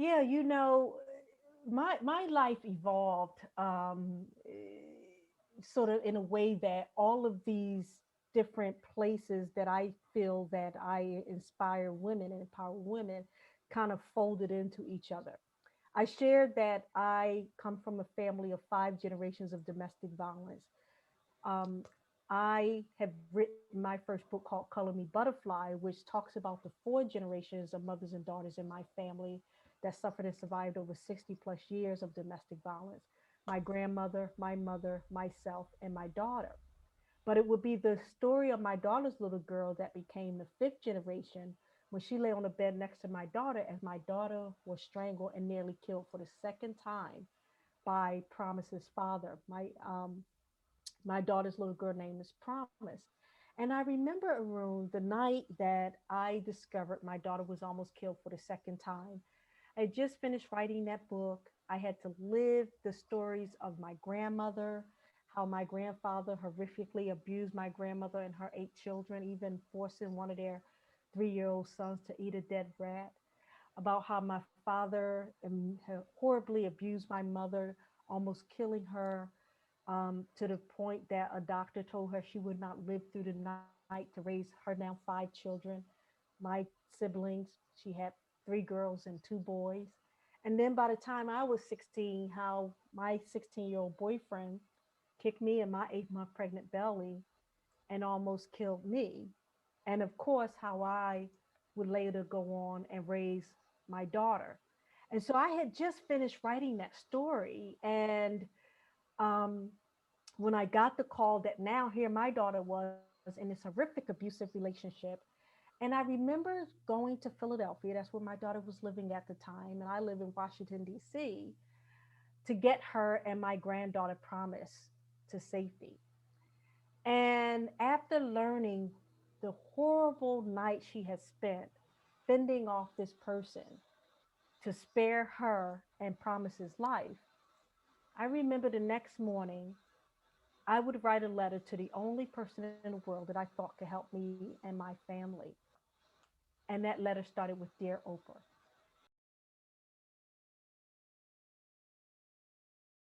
Yeah, my life evolved sort of in a way that all of these different places that I feel that I inspire women and empower women kind of folded into each other. I shared that I come from a family of 5 generations of domestic violence. Um, I have written my first book called Color Me Butterfly, which talks about the 4 generations of mothers and daughters in my family that suffered and survived over 60 plus years of domestic violence. My grandmother, my mother, myself, and my daughter. But it would be the story of my daughter's little girl that became the 5th generation when she lay on the bed next to my daughter as my daughter was strangled and nearly killed for the second time by Promise's father. My daughter's little girl name is Promise. And I remember, Arun, the night that I discovered my daughter was almost killed for the second time. I had just finished writing that book. I had to live the stories of my grandmother, how my grandfather horrifically abused my grandmother and her 8 children, even forcing one of their 3-year-old sons to eat a dead rat, about how my father horribly abused my mother, almost killing her, to the point that a doctor told her she would not live through the night to raise her now 5 children. My siblings, she had 3 girls and 2 boys. And then by the time I was 16, how my 16-year-old boyfriend kicked me in my 8 month pregnant belly and almost killed me. And of course, how I would later go on and raise my daughter. And so I had just finished writing that story. And um, when I got the call that now here my daughter was in this horrific abusive relationship. And I remember going to Philadelphia, that's where my daughter was living at the time, and I live in Washington, D.C., to get her and my granddaughter Promise to safety. And after learning the horrible night she had spent fending off this person to spare her and Promise's life, I remember the next morning I would write a letter to the only person in the world that I thought could help me and my family. And that letter started with Dear Oprah.